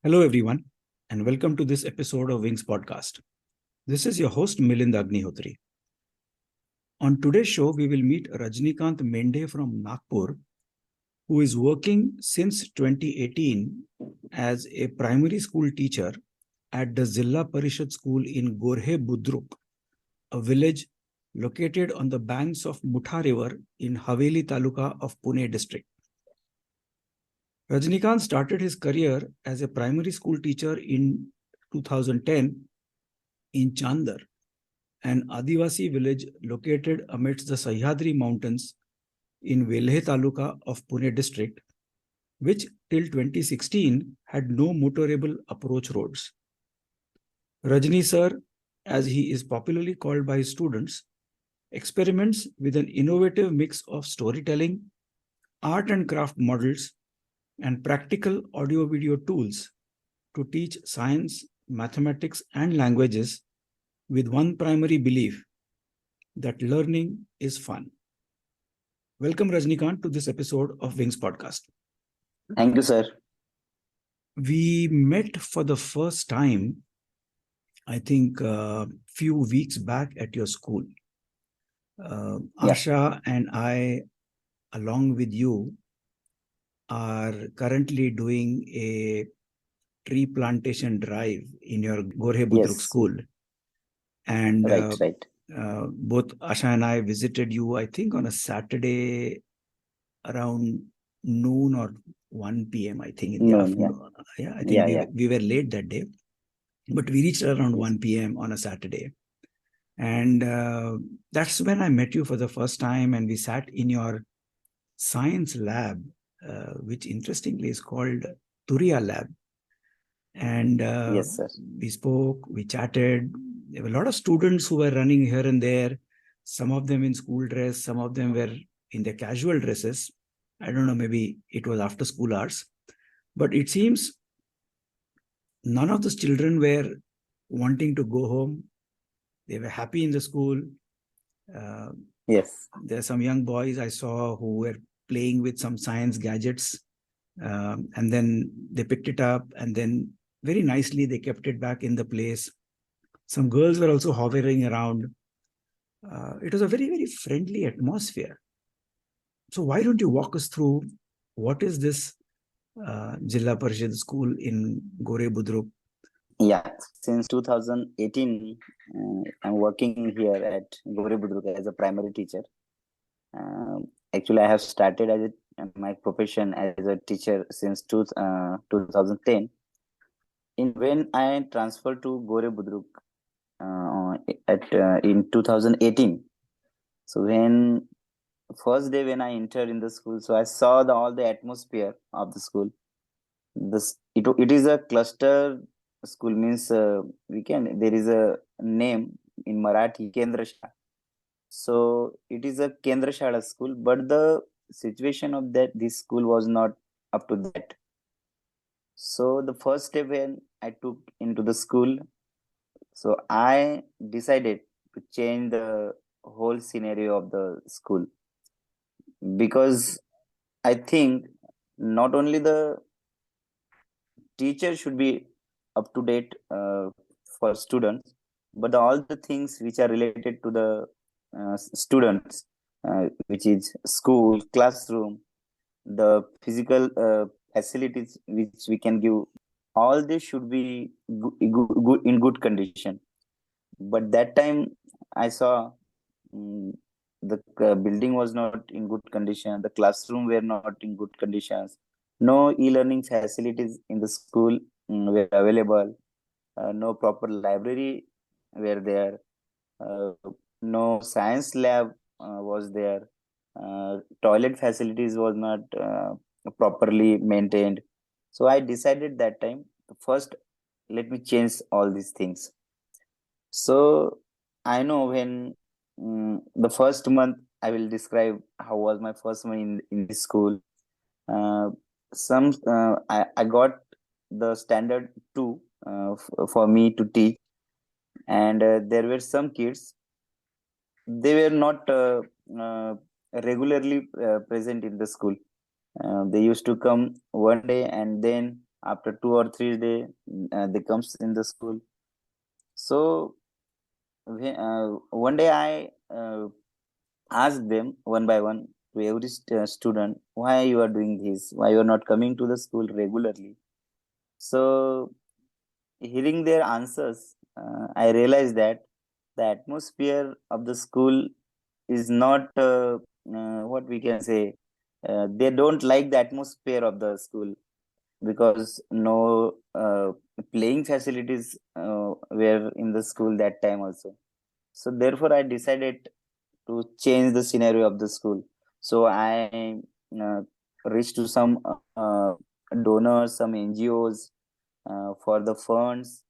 Hello, everyone, and welcome to this episode of Wings Podcast. This is your host, Milind Agnihotri. On today's show, we will meet Rajnikant Mendhe from Nagpur, who is working since 2018 as a primary school teacher at the Zilla Parishad school in Gorhe Budruk, a village located on the banks of Mutha river in Haveli Taluka of Pune district. Rajnikant started his career as a primary school teacher in 2010 in Chandar, an Adivasi village located amidst the Sahyadri mountains in Gorhe Taluka of Pune district, which till 2016 had no motorable approach roads. Rajni Sir, as he is popularly called by his students, experiments with an innovative mix of storytelling, art and craft models, and practical audio-video tools to teach science, mathematics, and languages with one primary belief, that learning is fun. Welcome, Rajnikant, to this episode of Wings Podcast. Thank you, sir. We met for the first time, I think, a few weeks back at your school. Asha and I, along with you, are currently doing a tree plantation drive in your Gorhe Budruk school. And right. Both Asha and I visited you, I think, on a Saturday around noon or 1 p.m., I think, in the afternoon. I think we were late that day, but we reached around 1 p.m. on a Saturday. And that's when I met you for the first time, and we sat in your science lab, which interestingly is called Turiya Lab. And yes, sir. We spoke, we chatted. There were a lot of students who were running here and there, some of them in school dress, some of them were in their casual dresses. I don't know, maybe it was after school hours. But it seems none of the children were wanting to go home. They were happy in the school. Yes. There are some young boys I saw who were playing with some science gadgets, and then they picked it up, and then very nicely they kept it back in the place. Some girls were also hovering around. It was a very, very friendly atmosphere. So why don't you walk us through what is this Zilla Parishad school in Gorhe Budruk? Yeah, since 2018, I'm working here at Gorhe Budruk as a primary teacher. Actually, I have started as my profession as a teacher since 2010. When I transferred to Gorhe Budruk in 2018, so when first day when I entered in the school, so I saw all the atmosphere of the school. It is a cluster school, means there is a name in Marathi, Kendra Shala. So it is a Kendra Shala school, but the situation of this school was not up to that. So the first step when I took into the school, so I decided to change the whole scenario of the school, because I think not only the teacher should be up to date for students, but all the things which are related to the students, which is school, classroom, the physical facilities which we can give, all this should be in good condition. But that time I saw the building was not in good condition, the classroom were not in good conditions, no e-learning facilities in the school were available, no proper library were there, no science lab was there, toilet facilities was not properly maintained. So I decided that time, first let me change all these things. So I know when the first month, I will describe how was my first month in this school. I got the standard 2 for me to teach, and there were some kids, they were not regularly present in the school. They used to come one day and then after 2 or 3 days, they comes in the school. So one day I asked them one by one, to every student, why you are doing this, why you are not coming to the school regularly. So hearing their answers, I realized that the atmosphere of the school is not what we can say. They don't like the atmosphere of the school, because no playing facilities were in the school that time also. So therefore, I decided to change the scenario of the school. So I uh, reached to some donors, some NGOs for the funds.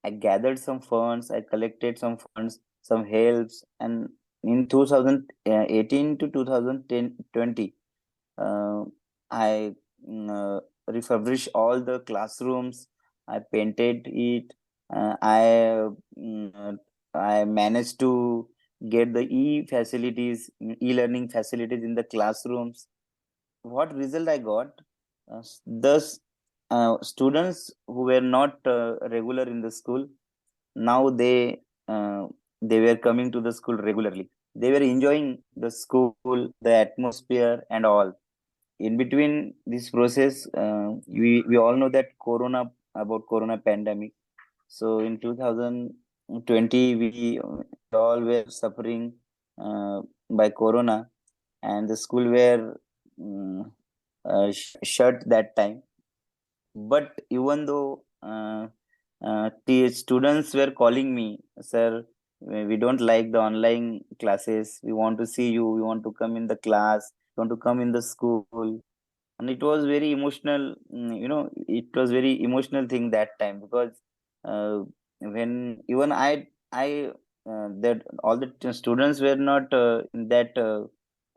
I gathered some funds, I collected some funds, some helps, and in 2018 to 2020, I refurbished all the classrooms. I painted it. I managed to get the e-learning facilities in the classrooms. What result I got? Thus, students who were not regular in the school, now uh, they were coming to the school regularly. They were enjoying the school, the atmosphere, and all. In between this process, we all know that corona pandemic. So in 2020, we all were suffering by corona, and the school were shut that time. But even though the students were calling me, sir, we don't like the online classes. We want to see you. We want to come in the class. We want to come in the school. And it was very emotional. It was very emotional thing that time, because when even I that all the students were not in that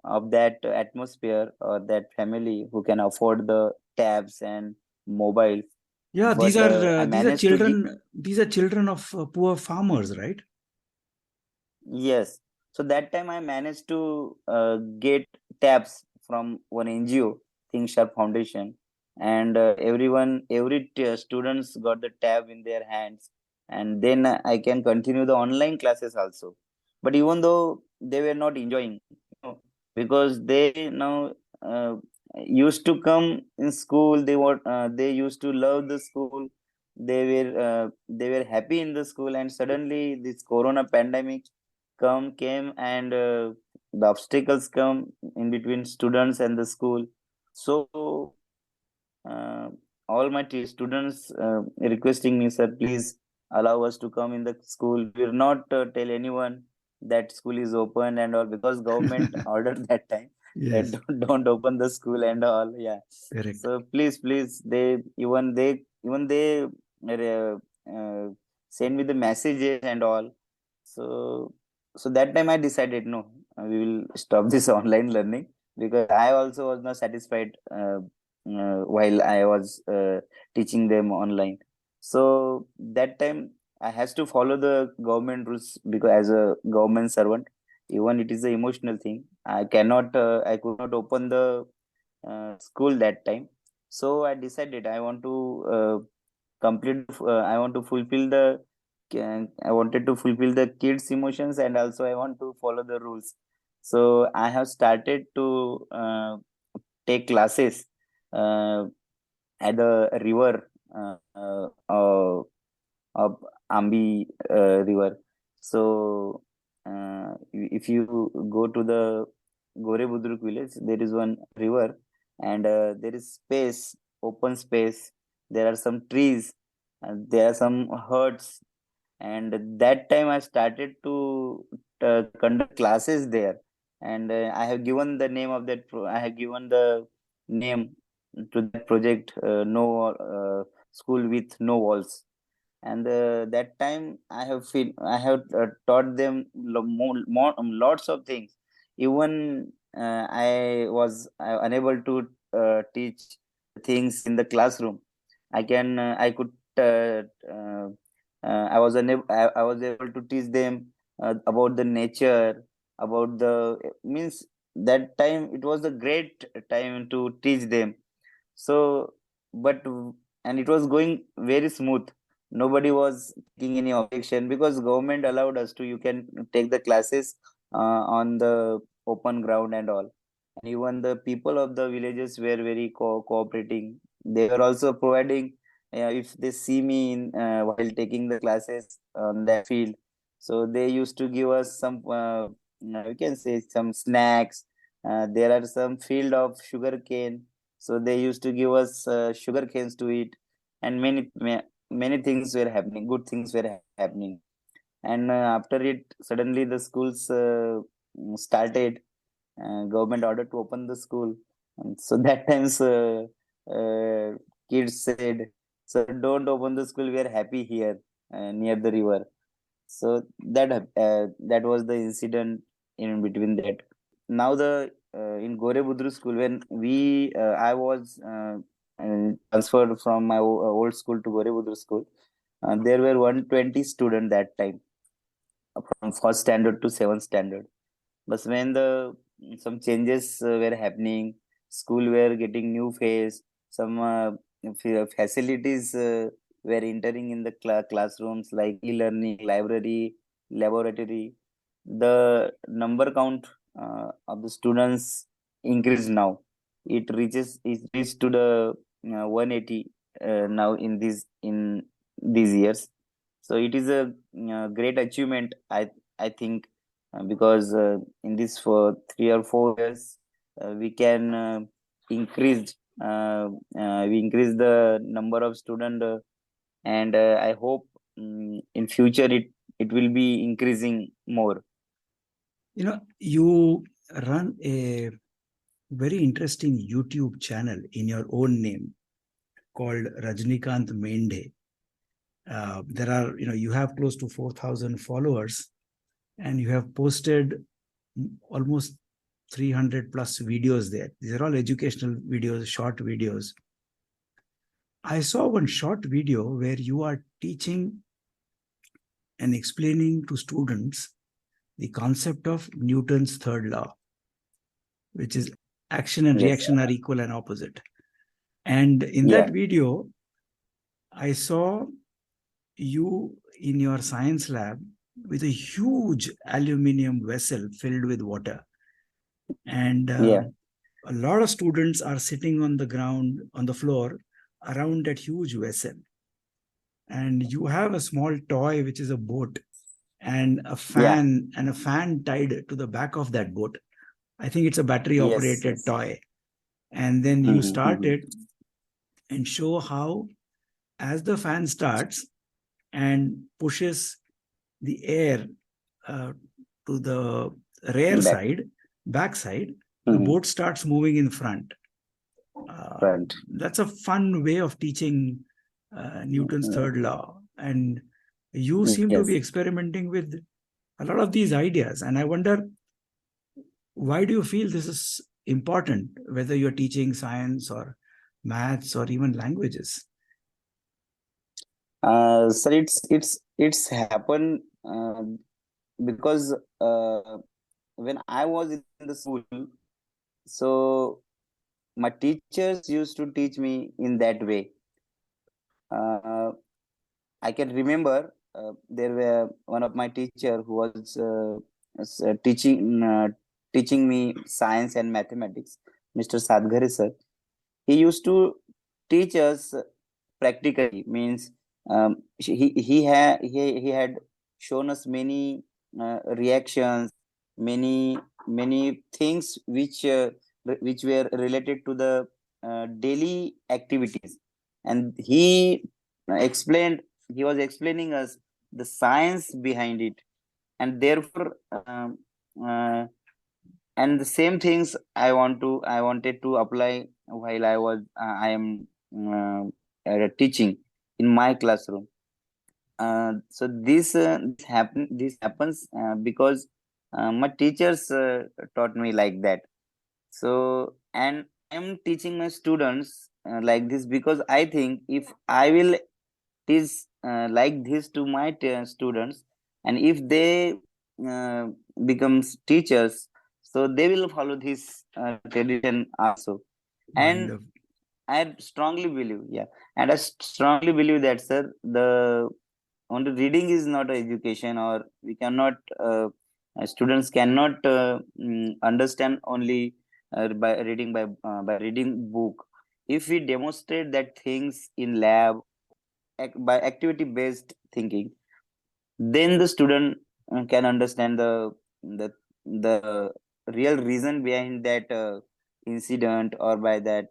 of that atmosphere or that family who can afford the tabs and mobile. Yeah, But I these are managed to give. children. These are children of poor farmers, right? Yes. So that time I managed to get tabs from one NGO, Think Sharp Foundation, and every students got the tab in their hands, and then I can continue the online classes also. But even though they were not enjoying, because they now used to come in school, they used to love the school. They were happy in the school, and suddenly this Corona pandemic came, and the obstacles come in between students and the school. So uh, all my students requesting me, sir, please allow us to come in the school. We will not tell anyone that school is open and all, because government ordered that time that Yes, don't open the school and all. Yeah. correct. So please, they uh, uh, send me the messages and all. So that time I decided, no, we will stop this online learning, because I also was not satisfied while I was teaching them online. So that time I has to follow the government rules, because as a government servant, even it is an emotional thing. I could not open the school that time. So I decided I want to I want to fulfill the I wanted to fulfill the kids' emotions, and also I want to follow the rules. So I have started to take classes uh, at the river of Ambi river. So if you go to the Gorhe Budruk village, there is one river, and there is space, open space. There are some trees, and there are some huts, and that time I started to conduct classes there. And I have given the name of I have given the name to that project, no school with no walls. And that time I have taught them lots of things. Even I was unable to teach things in the classroom. I could uh, I was able to teach them about the nature, about the means that time it was a great time to teach them. So but and it was going very smooth. Nobody was taking any objection because government allowed us to, you can take the classes on the open ground and all. And even the people of the villages were very cooperating. They were also providing, if they see me in, while taking the classes on that field, so they used to give us some, we can say, some snacks. There are some field of sugar cane, so they used to give us sugar canes to eat, and many things were happening. Good things were happening. And after it, suddenly the schools started. Government ordered to open the school, and so that times kids said, "So don't open the school. We are happy here near the river." So that was the incident in between that. Now the in Gorhe Budruk school, when we I was transferred from my old school to Gorhe Budruk school, there were 120 students that time, from first standard to seventh standard. But when the some changes were happening, school were getting new phase, some facilities were entering in the classrooms like e-learning, library, laboratory. The number count of the students increased now. It reached to the 180 now in these years. So it is a great achievement, I think, because in this for 3 or 4 years we can increase we increase the number of student, and I hope in future it will be increasing more. You know, you run a very interesting YouTube channel in your own name called Rajnikant Mendhe. There are, you have close to 4,000 followers, and you have posted almost 300 plus videos there. These are all educational videos, short videos. I saw one short video where you are teaching and explaining to students the concept of Newton's third law, which is action and Yes. reaction are equal and opposite. And in Yeah. that video, I saw you in your science lab with a huge aluminum vessel filled with water. And Yeah. a lot of students are sitting on the ground, on the floor, around that huge vessel. And you have a small toy, which is a boat, and a fan, and a fan tied to the back of that boat. I think it's a battery operated Yes. toy. And then you start it and show how, as the fan starts and pushes the air to the rear side, back side, the boat starts moving in front. Right. That's a fun way of teaching Newton's third law. And you seem to be experimenting with a lot of these ideas. And I wonder, why do you feel this is important, whether you're teaching science or maths or even languages? So it's happened because when I was in the school, so my teachers used to teach me in that way. I can remember there were one of my teacher who was teaching me science and mathematics, Mr. Sadghare sir. He used to teach us practically, means he had shown us many reactions, many things which were related to the daily activities, and he was explaining us the science behind it, and therefore uh, and the same things I wanted to apply while I am teaching in my classroom. So this happens because my teachers taught me like that. So, and I'm teaching my students like this because I think if I will teach like this to my students, and if they uh, becomes teachers, so they will follow this tradition also. And Wonderful. I strongly believe, yeah, and I strongly believe that, sir, the only reading is not education, or we cannot, students cannot understand only by reading book. If we demonstrate that things in lab, by activity based thinking, then the student can understand the the real reason behind that incident, or by that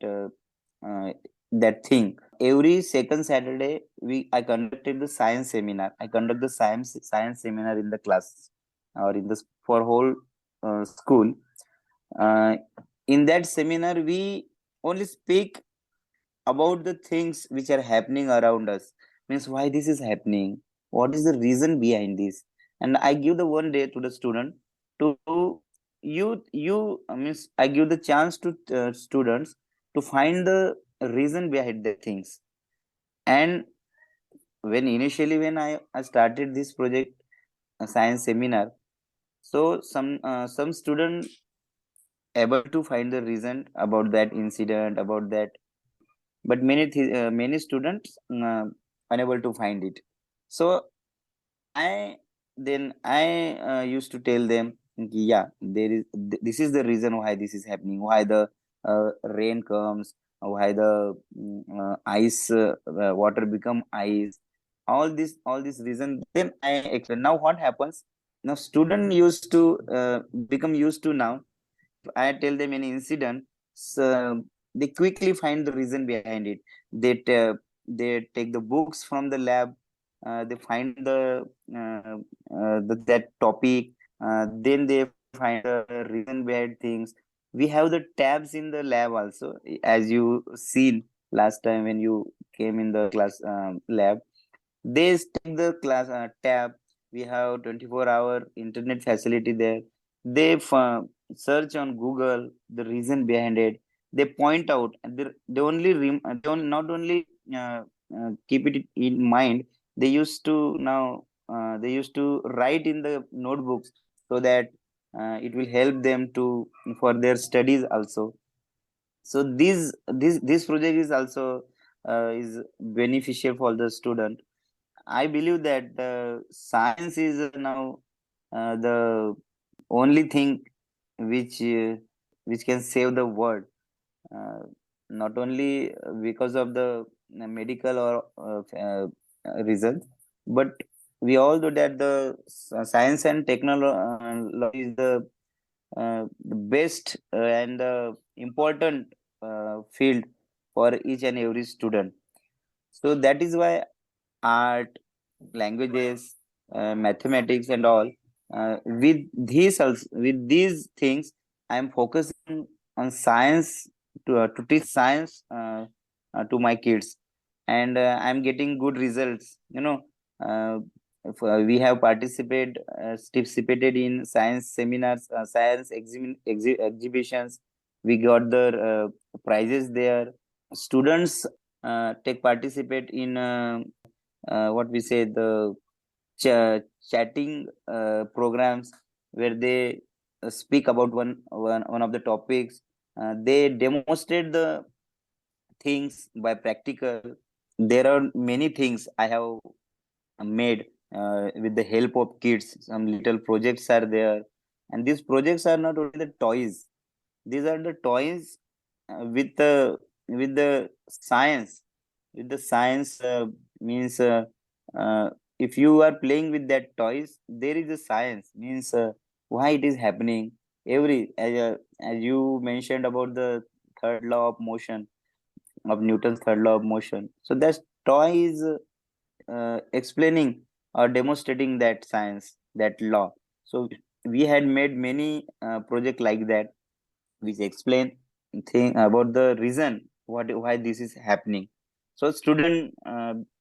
thing. Every second Saturday, we I conducted the science seminar. I conduct the science seminar in the class, or in the for whole school. uh, in that seminar, we only speak about the things which are happening around us, means why this is happening, what is the reason behind this. And I give the one day to the student to you means I give the chance to students to find the reason behind the things. And when I started this project, a science seminar, so some student able to find the reason about that incident, about that topic, but many students unable to find it. So I I used to tell them, yeah, this is the reason why this is happening, why the rain comes, why the ice water become ice, all this reason. Then I explain. Now what happens, now student used to become used to. Now I tell them any incident, so they quickly find the reason behind it. They take the books from the lab, they find that topic, then they find the reason behind things. We have the tabs in the lab also, as you seen last time when you came in the class lab. They take the class tab. We have 24-hour internet facility there. They search on Google the reason behind it. They point out, and they only not only keep it in mind. They used to now they used to write in the notebooks, so that it will help them to for their studies also. So this project is also is beneficial for the student. I believe that science is now the only thing which uh, which can save the world. Uh, Not only because of the medical or reasons, but we all know that the science and technology is the best and important field for each and every student. So that is why art, languages, mathematics, and all. With these things, I am focusing on science to teach science to my kids, and I am getting good results. We have participated in science seminars, science exhibitions. We got the prizes there. Students take participate in what we say the chatting programs, where they speak about one of the topics. They demonstrate the things by practical. There are many things I have made with the help of kids. Some little projects are there, and these projects are not only the toys. These are the toys with the science. With the science means if you are playing with that toys, there is a science, means why it is happening. As you mentioned about the third law of motion, of Newton's third law of motion. So that toy is explaining or demonstrating that science, that law. So we had made many project like that, which explain thing about the reason why this is happening, so student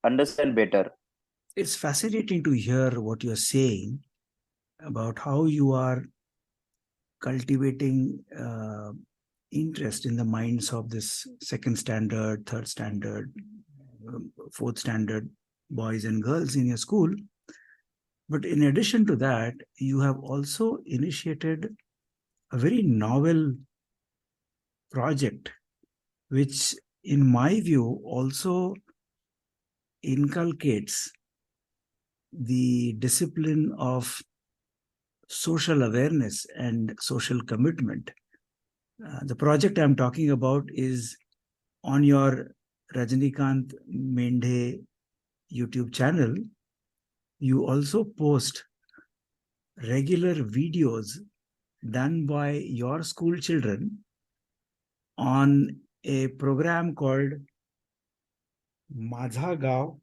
understand better. It's fascinating to hear what you're saying about how you are cultivating interest in the minds of this second standard, third standard, fourth standard boys and girls in your school. But in addition to that, you have also initiated a very novel project which in my view, also inculcates the discipline of social awareness and social commitment. The project I'm talking about is on your Rajnikant Mendhe YouTube channel. You also post regular videos done by your school children on a program called माझा गाव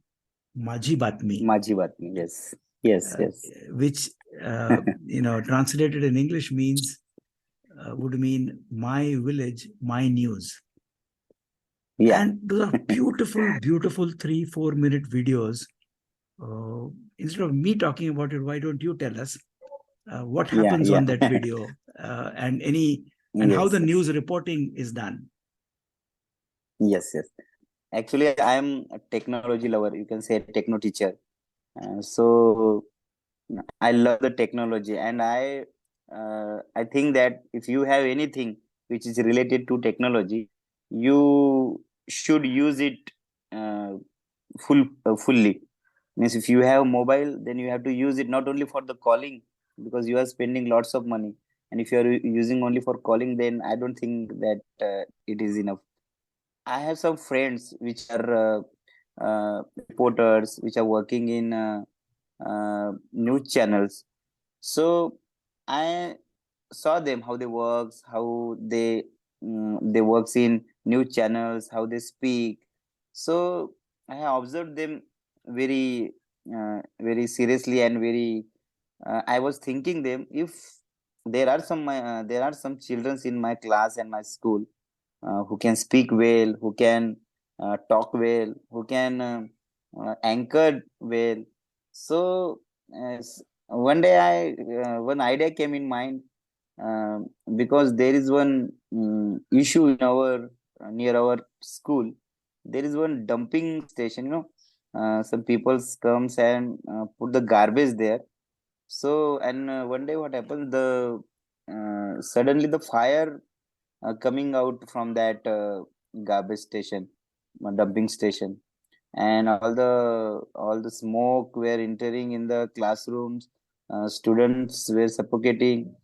माझी बातमी, Maji Batmi. Yes. Yes. Yes. which translated in English would mean my village, my news. Yeah. And those are beautiful, beautiful 3-4 minute videos. Instead of me talking about it, why don't you tell us what Yeah. happens Yeah. on that video and how Yes. the Yes. news reporting is done? Yes. Yes. Actually, I am a technology lover. You can say a techno teacher. So I love the technology, and I think that if you have anything which is related to technology, you should use it uh, fully. Means if you have mobile, then you have to use it not only for the calling, because you are spending lots of money, and if you are using only for calling, then I don't think that it is enough. I have some friends which are reporters, which are working in news channels. So I saw them how they works, how they works in news channels, how they speak. So I have observed them very seriously, and very. I was thinking them, if there are some children in my class and my school who can speak well, who can talk well, who can anchor well. So one day one idea came in mind, uh, because there is one issue in our near our school. There is one dumping station. Some people comes and put the garbage there. So and one day what happened? The suddenly the fire coming out from that garbage station, dumping station, and all the smoke were entering in the classrooms. Students were suffocating.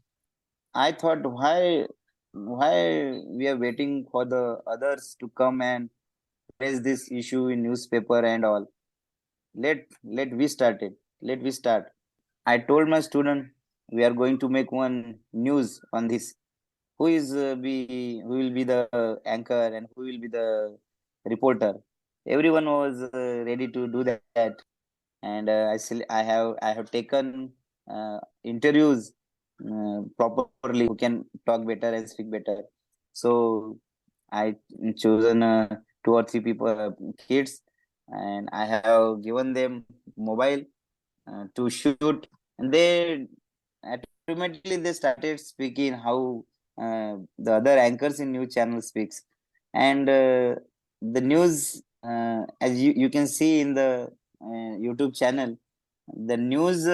I thought, why we are waiting for the others to come and raise this issue in newspaper and all. Let we start it. Let we start. I told my student, we are going to make one news on this. Who will be the anchor, and who will be the reporter? Everyone was ready to do that, and I have taken interviews properly, who can talk better and speak better. So I chosen two or three people, kids, and I have given them mobile to shoot, and they automatically they started speaking how the other anchors in news channel speaks. And the news, as you can see in the YouTube channel, the news,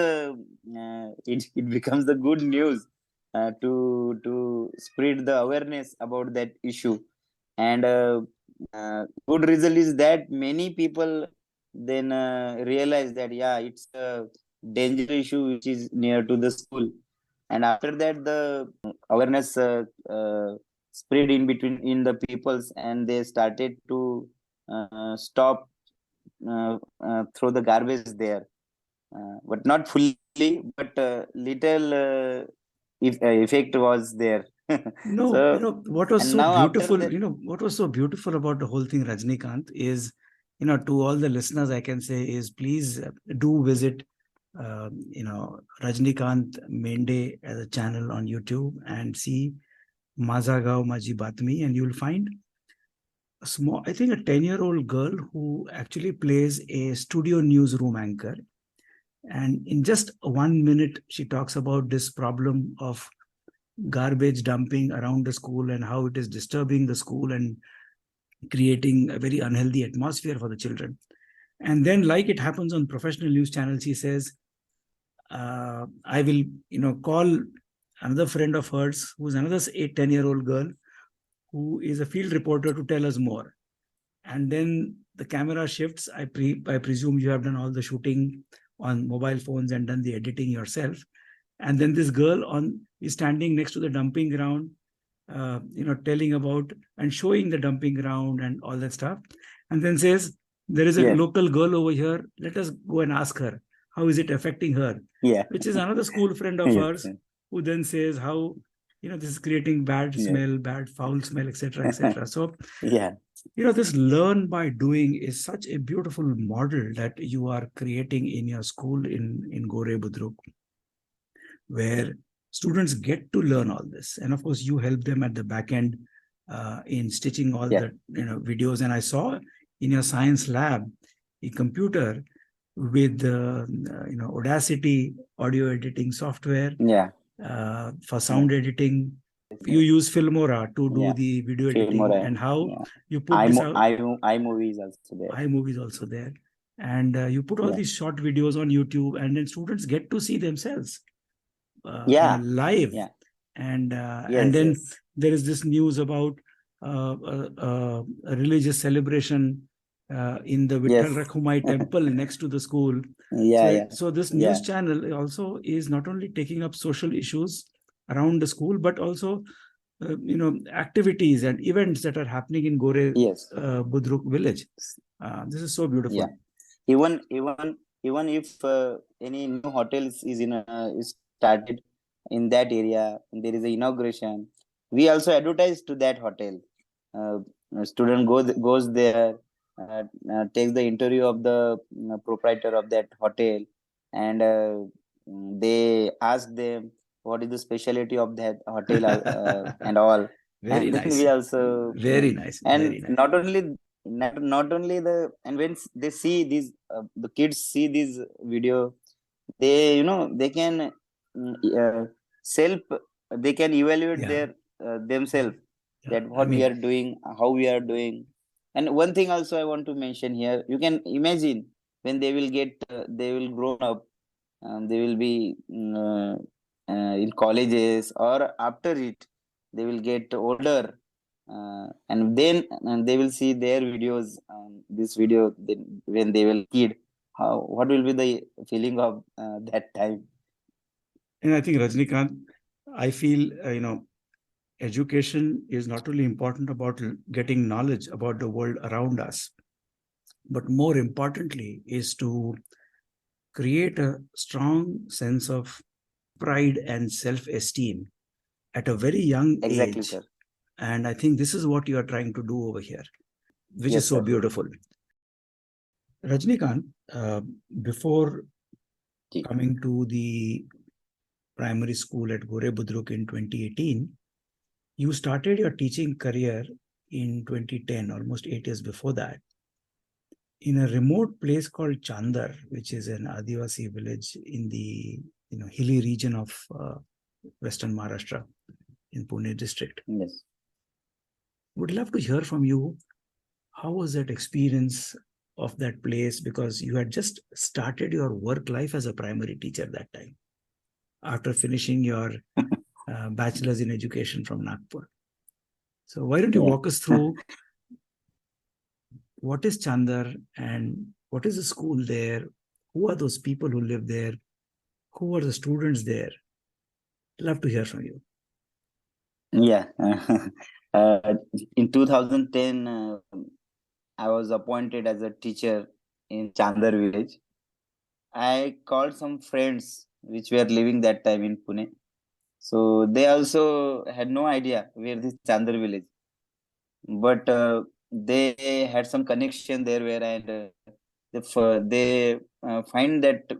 it becomes the good news to spread the awareness about that issue. And good result is that many people then realize that, yeah, it's a danger issue which is near to the school. And after that, the awareness spread in between in the peoples, and they started to stop throw the garbage there, but not fully, but little effect was there. No, So what was and so now after beautiful, that. what was so beautiful about the whole thing, Rajnikant, is, to all the listeners, I can say is please do visit, Rajnikant Mendhe as a channel on YouTube and see Mazagao Maji Batmi, and you'll find a small, I think a 10-year-old girl who actually plays a studio newsroom anchor. And in just 1 minute, she talks about this problem of garbage dumping around the school and how it is disturbing the school and creating a very unhealthy atmosphere for the children. And then, like it happens on professional news channels, he says, I will, call another friend of hers who's another 8-10-year-old girl who is a field reporter to tell us more. and then the camera shifts. I presume you have done all the shooting on mobile phones and done the editing yourself. And then this girl is standing next to the dumping ground, telling about and showing the dumping ground and all that stuff. And then says, there is a local girl over here. Let us go and ask her. How is it affecting her? Yeah. Which is another school friend of ours who then says how, this is creating bad smell, bad foul smell, etc., etc. So, this learn by doing is such a beautiful model that you are creating in your school in Gorhe Budruk, where students get to learn all this. And of course, you help them at the back end in stitching all the videos. And I saw in your science lab a computer with Audacity audio editing software. For sound editing, you use Filmora to do the video editing, and how you put this out. iMovie is also there. iMovie is also there. And you put all these short videos on YouTube, and then students get to see themselves live. And then there is this news about a religious celebration in the Vitthal Rakhumai temple next to the school. So this news channel also is not only taking up social issues around the school, but also activities and events that are happening in Gorhe Budruk village. This is so beautiful. Even if any new hotel is started in that area, and there is an inauguration, we also advertise to that hotel. A student goes there, takes the interview of the proprietor of that hotel, and they ask them what is the specialty of that hotel and all. Very and nice. We also very nice. And very nice. not only and when they see these the kids see this video, they they can they can evaluate their themselves that what we are doing, how we are doing. And one thing also I want to mention here, you can imagine when they will grow up, they will be in colleges, or after it they will get older, and then they will see their videos, this video when they will kid. What will be the feeling of that time? And I think, Rajnikant, I feel education is not only important about getting knowledge about the world around us, but more importantly is to create a strong sense of pride and self-esteem at a very young age. Sir. And I think this is what you are trying to do over here, which is so beautiful. Rajnikant, before coming to the primary school at Gorhe Budruk in 2018, you started your teaching career in 2010, almost 8 years before that, in a remote place called Chandar, which is an Adivasi village in the hilly region of Western Maharashtra in Pune district. Yes. Would love to hear from you. How was that experience of that place? Because you had just started your work life as a primary teacher that time, after finishing your bachelor's in education from Nagpur. So why don't you walk us through what is Chandar and what is the school there? Who are those people who live there? Who are the students there? Love to hear from you. Yeah. In 2010, I was appointed as a teacher in Chandar village. I called some friends which were living that time in Pune. So they also had no idea where this Chandar village. But they had some connection there where, and they find that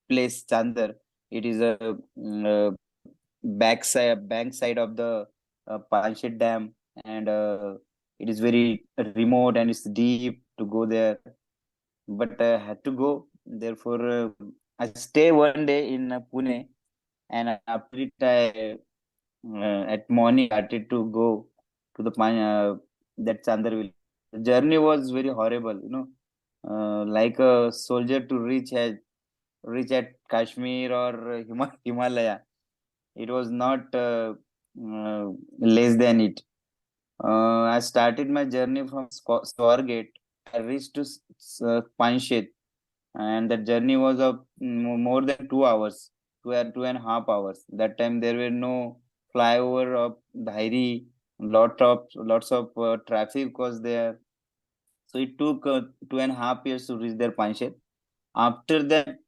place Chandar. It is a bank side of the Panshet Dam, and it is very remote and it's deep to go there. But I had to go. Therefore, I stay one day in Pune, and after it, I at morning started to go to the that Chandar village. The journey was very horrible, like a soldier to reach at Kashmir or Himalaya. It was not less than it. I started my journey from Swargate. I reached to Panshet, and the journey was of more than 2 hours, 2.5 hours. That time there were no flyover of Dhairi, lots of traffic was there. So it took 2.5 years to reach their Panshet. After that,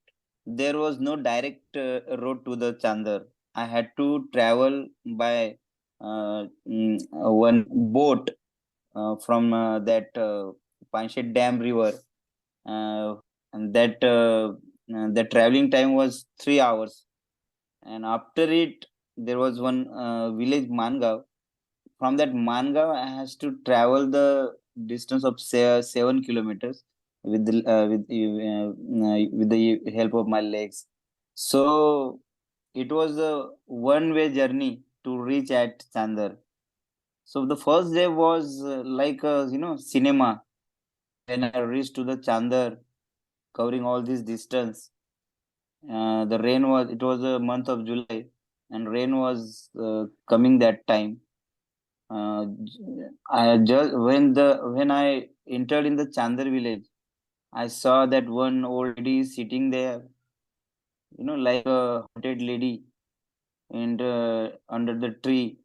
there was no direct road to the Chandar. I had to travel by one boat from that Panshet Dam River, uh, and that the traveling time was 3 hours. And after it, there was one village Mangav. From that Mangav, I has to travel the distance of 7 kilometers with the help of my legs. So it was a one-way journey to reach at Chandar. So the first day was like a cinema. When I reached to the Chandar, covering all this distance, the rain was. It was a month of July, and rain was coming that time. I just when I entered in the Chandar village, I saw that one old lady sitting there, like a haunted lady, and under the tree,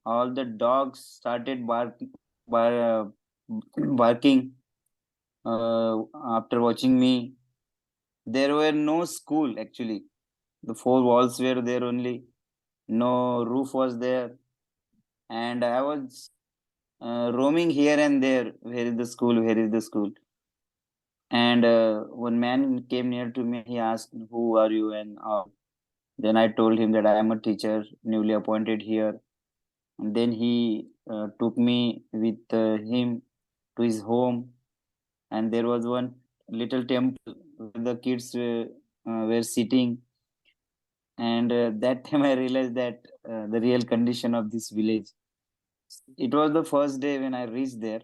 all the dogs started barking after watching me. There were no school actually. The four walls were there only. No roof was there, and I was roaming here and there. Where is the school? Where is the school? And one man came near to me. He asked, "Who are you?" And then I told him that I am a teacher, newly appointed here. And then he took me with him to his home, and there was one little temple where the kids were sitting. And that time I realized that the real condition of this village. It was the first day when I reached there,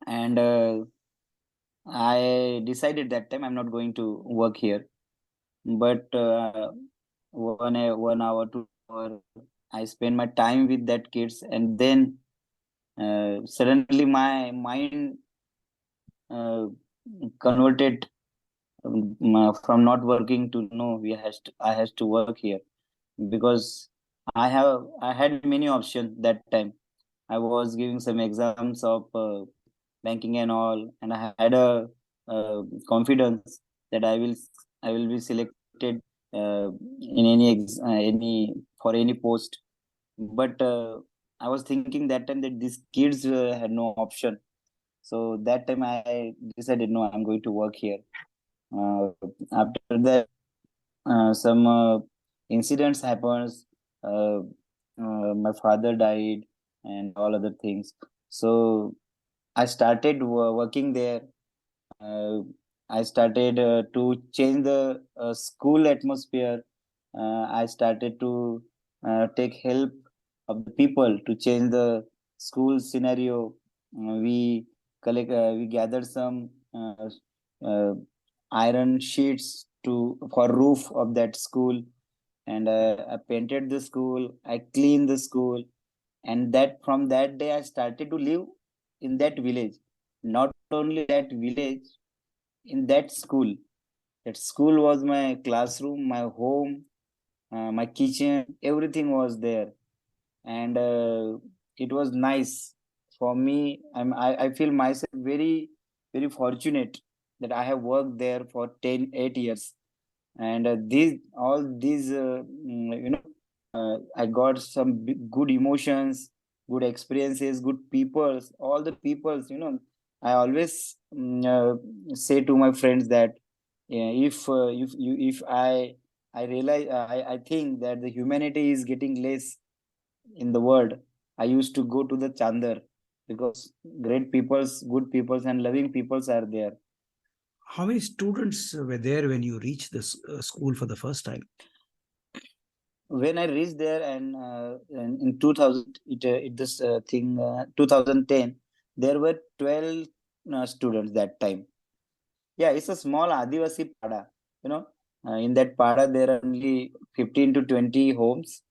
and I decided that time I'm not going to work here. But 1 hour, 2 hour, I spend my time with that kids, and then suddenly my mind uh, converted from not working to no, I has to work here, because I had many options that time. I was giving some exams of banking and all, and I had a confidence that I will be selected in any for any post. But I was thinking that time that these kids had no option. So that time I decided no, I'm going to work here. Uh, After that, some incidents happens. Uh, my father died and all other things. So I started working there. uh, I started to change the school atmosphere. I started to take help of the people to change the school scenario. We gathered some uh, iron sheets for roof of that school, and I painted the school. I cleaned the school, and that from that day I started to live in that village. Not only that village, in that school. That school was my classroom, my home, my kitchen, everything was there. And it was nice for me. I feel myself very, very fortunate that I have worked there for 8 years. And these I got some good emotions, good experiences, good peoples, all the peoples. I always say to my friends that if I realize I think that the humanity is getting less in the world, I used to go to the Chandar, because great peoples, good peoples, and loving peoples are there. How many students were there when you reached the school for the first time? When I reached there, and in 2000, it this thing 2010, there were 12 students that time. Yeah, it's a small Adivasi pada. You know, in that pada there are only 15 to 20 homes,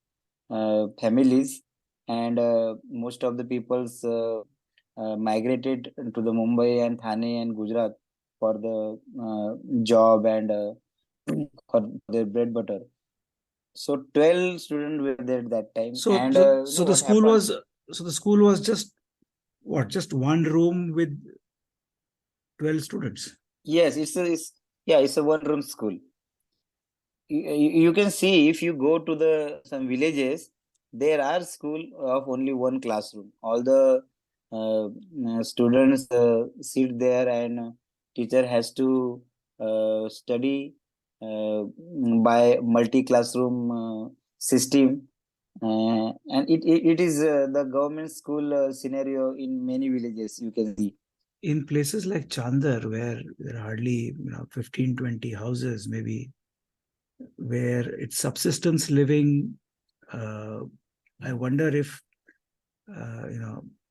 families, and most of the peoples migrated to the Mumbai and Thane and Gujarat for the job and for their bread butter. So 12 students were there at that time, So, and so the what school happened? was, so the school was just what, just one room with 12 students. Yes, it's a one room school. You can see if you go to the some villages, there are school of only one classroom. All the students sit there, and teacher has to study by multi classroom system. And it is the government school scenario in many villages, you can see. In places like Chandar, where there are hardly 15, 20 houses, maybe, where it's subsistence living, uh, I wonder if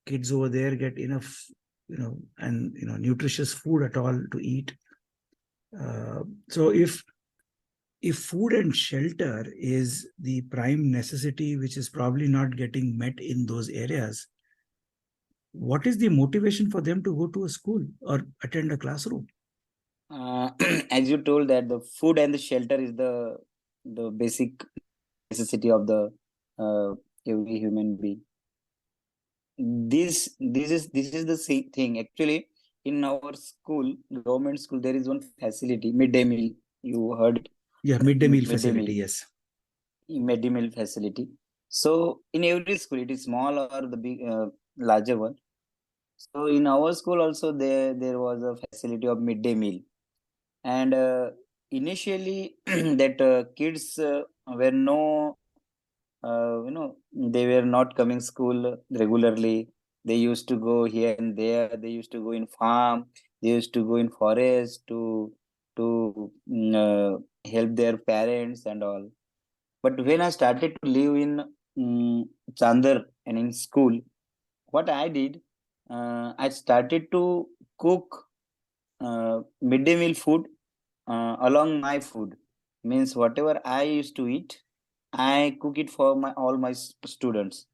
kids over there get enough and nutritious food at all to eat. So if food and shelter is the prime necessity, which is probably not getting met in those areas, what is the motivation for them to go to a school or attend a classroom? Uh, as you told that the food and the shelter is the basic necessity of the every human being. This is the same thing actually. In our school, government school, there is one facility, midday meal. You heard it? Yeah, midday meal Midday meal, facility, yes. midday meal facility. So in every school, it is small or the big, larger one. So in our school also, there was a facility of midday meal, and initially that kids were no they were not coming school regularly. They used to go here and there. They used to go in farm. They used to go in forest to help their parents and all. But when I started to live in Chandar and in school, what I did, I started to cook midday meal food along my food. Means whatever I used to eat, I cook it for my all my students.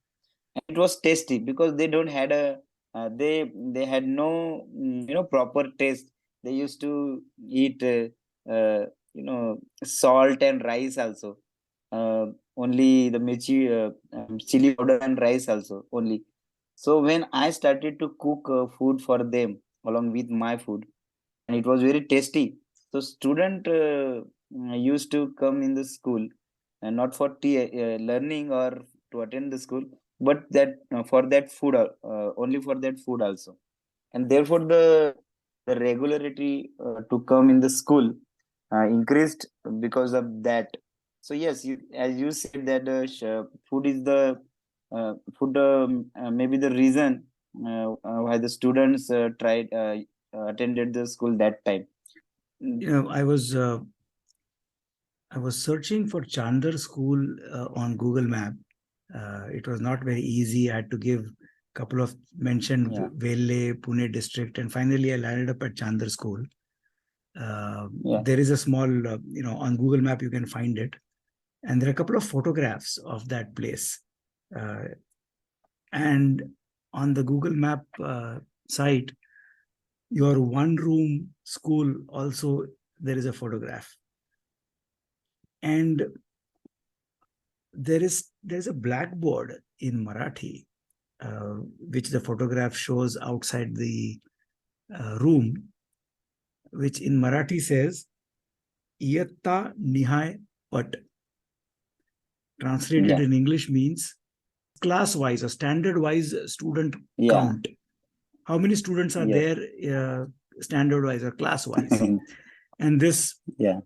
And it was tasty because they don't had a they had no proper taste. They used to eat salt and rice also. Uh, Only the mirchi, chili powder and rice also only. So when I started to cook food for them along with my food, and it was very tasty. So student used to come in the school, and not for learning or to attend the school, but that for that food, only for that food also. And therefore the regularity to come in the school increased because of that. So yes, as you said that food is the food maybe the reason why the students tried attended the school that time. I was searching for Chandar School on Google Map. It was not very easy. I had to give a couple of mentioned Yeah. Velle, Pune district, and finally I landed up at Chandar School. Yeah. There is a small, on Google Map you can find it, and there are a couple of photographs of that place. And on the Google Map site, your one room school also, there is a photograph. And there's a blackboard in Marathi, which the photograph shows outside the room, which in Marathi says Iyatta Nihai Pat. Translated Yeah. in English means class wise or standard wise student Yeah. count. How many students are Yes. there standard wise or class wise? And this Yeah.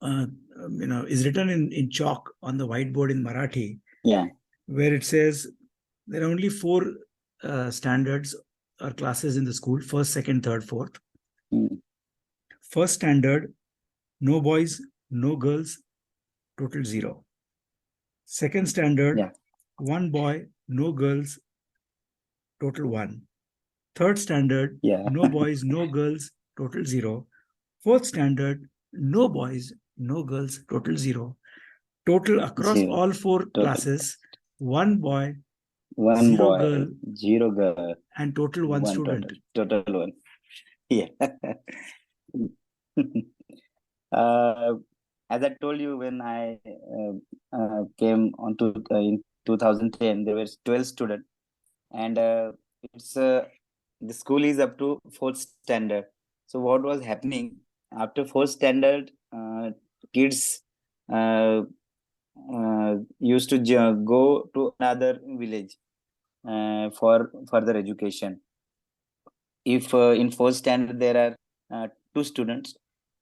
is written in chalk on the whiteboard in Marathi, Yeah. where it says there are only four standards or classes in the school: first, second, third, fourth. Mm. First standard, no boys, no girls, total 0. Second standard, Yeah. one boy, no girls, total 1. Third standard, Yeah. no boys, no girls, total 0. Fourth standard, no boys, no girls, total 0. Total across Zero. all four Total. classes, one boy, One zero boy, girl, zero girl, and total one one student. total one. Yeah. uh, as I told you, when I came onto in 2010, there were 12 students, and it's the school is up to fourth standard. So what was happening after fourth standard? Kids uh, used to go to another village for further education. If in fourth standard there are two students,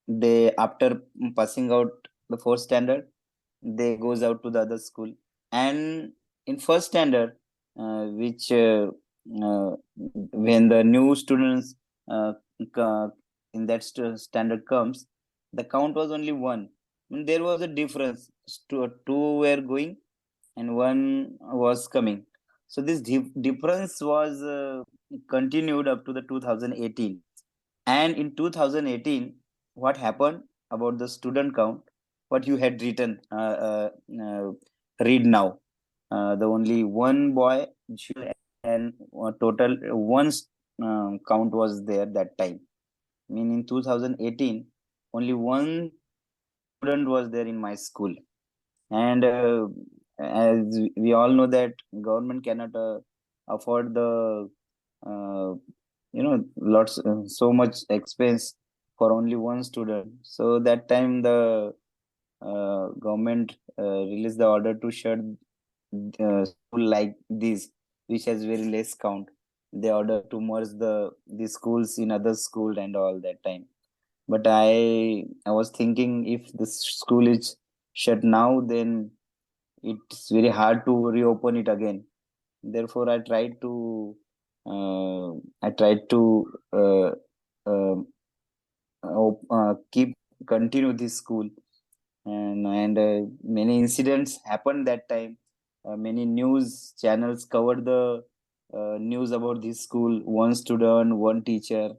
they after passing out the fourth standard, they goes out to the other school. And in first standard, which when the new students uh, in that standard comes, the count was only one. And there was a difference. Two were going and one was coming. So this difference was continued up to the 2018. And in 2018, what happened about the student count? What you had written, read now. The only one boy and total one count was there that time. I mean, in 2018, only one student was there in my school. And as we all know that government cannot afford the lots so much expense for only one student. So that time the government released the order to shut school like this, which has very less count. They order to merge the schools in other school and all that time. But I was thinking, if this school is shut now, then it's very hard to reopen it again. Therefore I tried to uh, uh, keep continue this school. And many incidents happened that time. Many news channels covered the news about this school. One student, one teacher,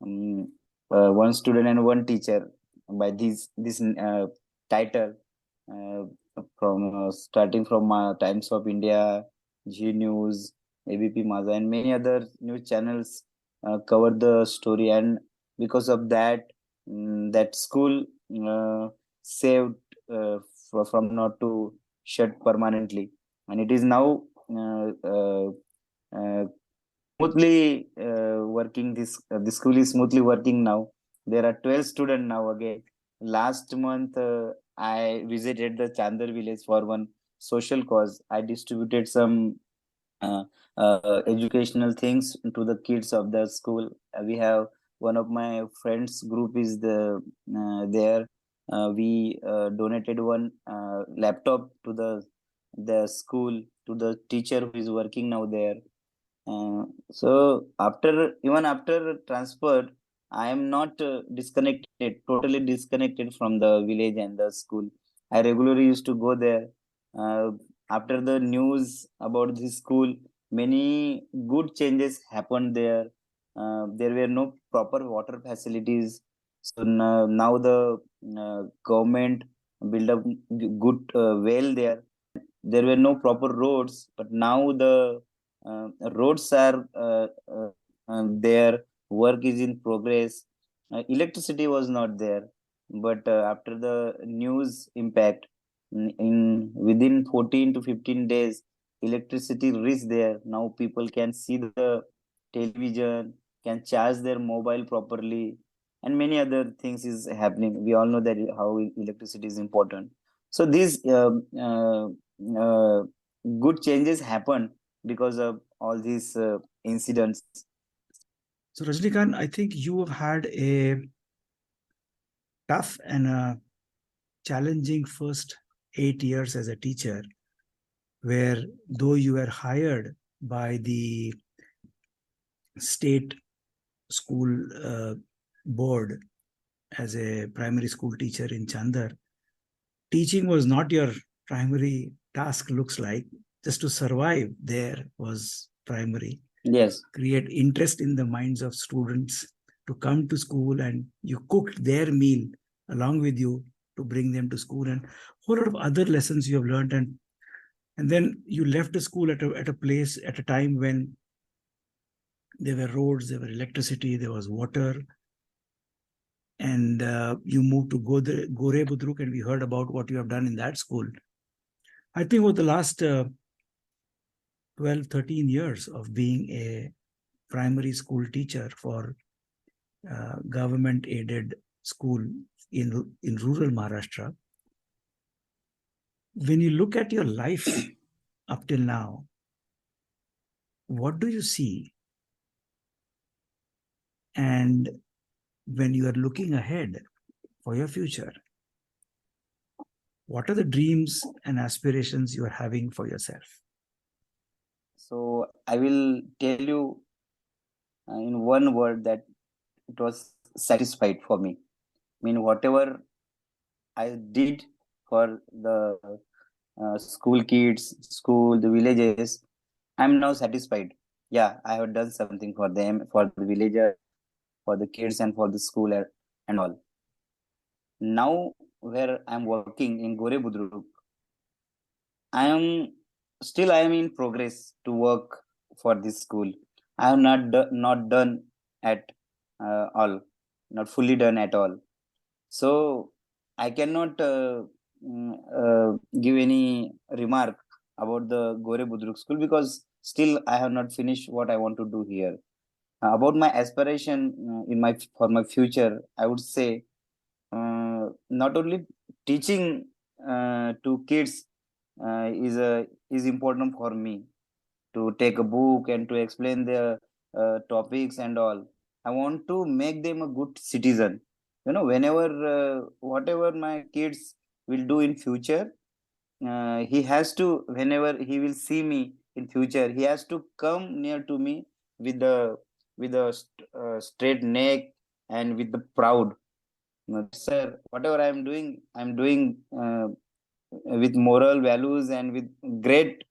um, one student and one teacher, by this title, uh, from starting from Times of India, G News, ABP Maza, and many other news channels covered the story. And because of that, that school uh, saved from not to shut permanently, and it is now uh, uh, uh, smoothly working. This school is smoothly working now. There are 12 students now again. Last month I visited the Chandar village for one social cause. I distributed some uh, educational things to the kids of the school. We have one of my friends group is there. We donated one laptop to the school, to the teacher who is working now there. So even after transfer, I am not totally disconnected from the village and the school. I regularly used to go there. Uh, After the news about this school, many good changes happened there. There were no proper water facilities. So now the government build up good well there. There were no proper roads, but now the roads are there. Work is in progress. Electricity was not there, but after the news impact, in within 14 to 15 days, electricity reached there. Now people can see the television, can charge their mobile properly, and many other things is happening. We all know that how electricity is important. So these uh, good changes happen because of all these incidents. So, Rajnikant, I think you have had a tough and a challenging first 8 years as a teacher, where though you were hired by the state school board as a primary school teacher in Chandar, teaching was not your primary task, looks like. Just to survive there was primary. Yes. Create interest in the minds of students to come to school, and you cooked their meal along with you to bring them to school, and whole lot of other lessons you have learned. And And then you left the school at a place, at a time when there were roads, there were electricity, there was water. And you moved to Gorhe Budruk, and we heard about what you have done in that school. I think over the last 12, 13 years of being a primary school teacher for government-aided school in rural Maharashtra, when you look at your life up till now, what do you see? And when you are looking ahead for your future, what are the dreams and aspirations you are having for yourself? So I will tell you in one word that it was satisfied for me. I mean, whatever I did for the school kids, school, the villages, I'm now satisfied. Yeah, I have done something for them, for the villagers, for the kids, and for the school and all. Now, where I'm working in Gorhe Budruk, I am in progress to work for this school. I am not done at all, not fully done at all. So I cannot give any remark about the Gorhe Budruk school because still I have not finished what I want to do here. About my aspiration for my future, I would say not only teaching to kids is important for me to take a book and to explain the topics and all. I want to make them a good citizen. Whenever whatever my kids will do in future, he has to, whenever he will see me in future, he has to come near to me with the straight neck and with the proud. Sir, whatever I'm doing with moral values and with great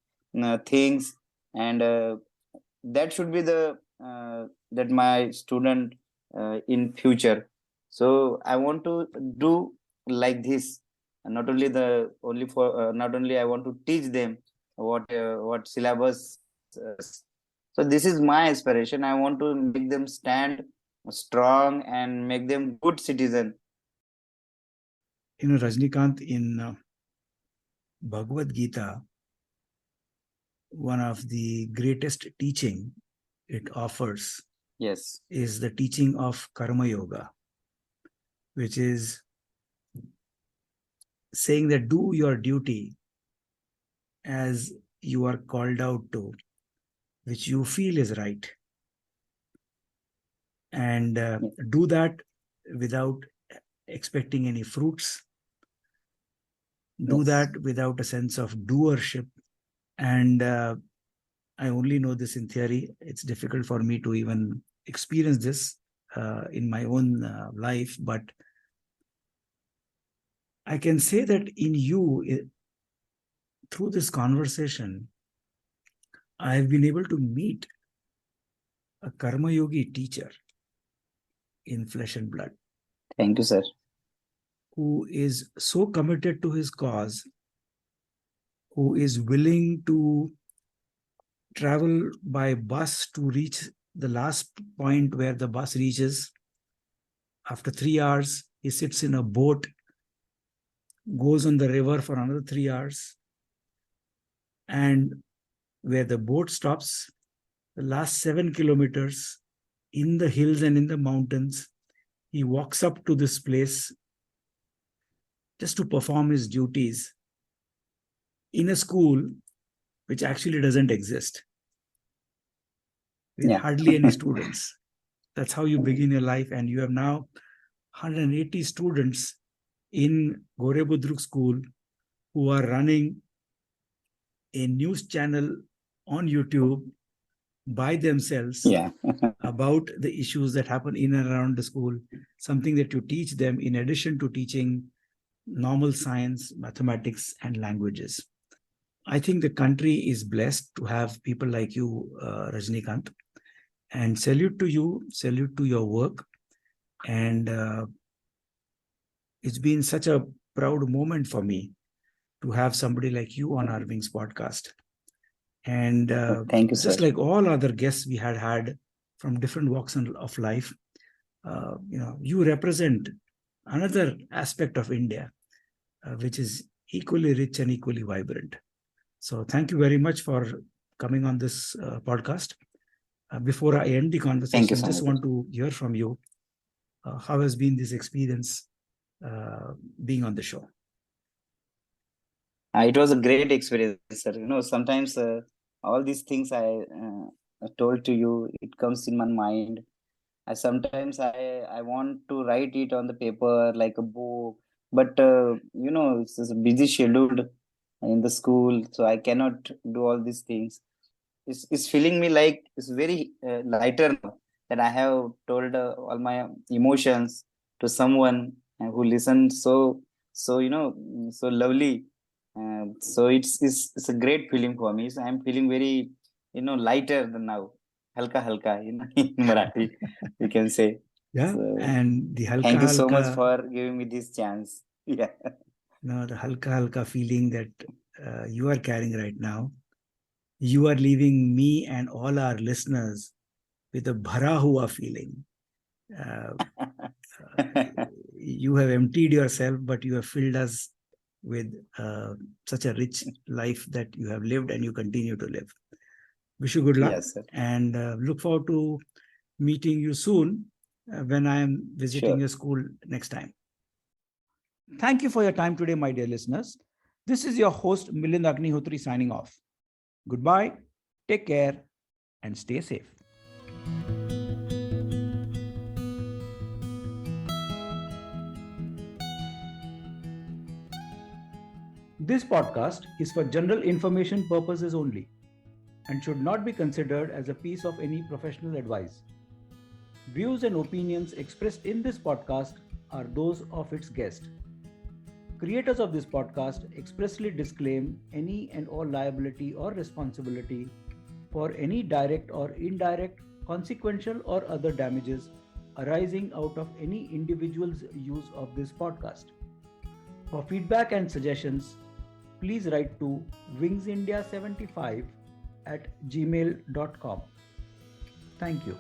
things, and that should be the that my student in future. So I want to do like this, and not only I want to teach them what syllabus. So this is my aspiration. I want to make them stand strong and make them good citizen. Rajnikant, in Bhagavad Gita, one of the greatest teaching it offers Yes. is the teaching of Karmayoga, which is saying that do your duty as you are called out to, which you feel is right. And do that without expecting any fruits. Do Yes. that without a sense of doership. And I only know this in theory. It's difficult for me to even experience this in my own life. But I can say that in you, through this conversation, I have been able to meet a Karmayogi teacher in flesh and blood. Thank you, sir. Who is so committed to his cause, who is willing to travel by bus to reach the last point where the bus reaches. After 3 hours, he sits in a boat, goes on the river for another 3 hours. And where the boat stops, the last 7 kilometers in the hills and in the mountains, he walks up to this place just to perform his duties in a school which actually doesn't exist, with hardly any students. That's how you begin your life. And you have now 180 students in Gorhe Budruk school who are running a news channel on YouTube by themselves about the issues that happen in and around the school, something that you teach them in addition to teaching normal science, mathematics, and languages. I think the country is blessed to have people like you, Rajnikant, and salute to you, salute to your work. And it's been such a proud moment for me to have somebody like you on our Wings podcast. And Thank you, sir. just like all other guests we had from different walks of life, you represent another aspect of India, which is equally rich and equally vibrant. So thank you very much for coming on this podcast. Before I end the conversation, I just want to hear from you. How has been this experience being on the show? It was a great experience, sir. Sometimes all these things I told to you, it comes in my mind. Sometimes I want to write it on the paper like a book, but it's a busy scheduled in the school, so I cannot do all these things. It's feeling me like it's very lighter now that I have told all my emotions to someone who listens so so lovely. So it's a great feeling for me. So I'm feeling very lighter than now. Halka halka, in Marathi, we can say. Yeah, So, and the halka thank you so halka, much for giving me this chance. Yeah. The halka halka feeling that you are carrying right now, you are leaving me and all our listeners with a bhara hua feeling. You have emptied yourself, but you have filled us with such a rich life that you have lived and you continue to live. Wish you good luck. Yes, sir. And look forward to meeting you soon when I am visiting your school next time. Thank you for your time today, my dear listeners. This is your host, Milind Agnihotri, signing off. Goodbye, take care, and stay safe. This podcast is for general information purposes only and should not be considered as a piece of any professional advice. Views and opinions expressed in this podcast are those of its guest. Creators of this podcast expressly disclaim any and all liability or responsibility for any direct or indirect, consequential or other damages arising out of any individual's use of this podcast. For feedback and suggestions, please write to wingsindia75@gmail.com. Thank you.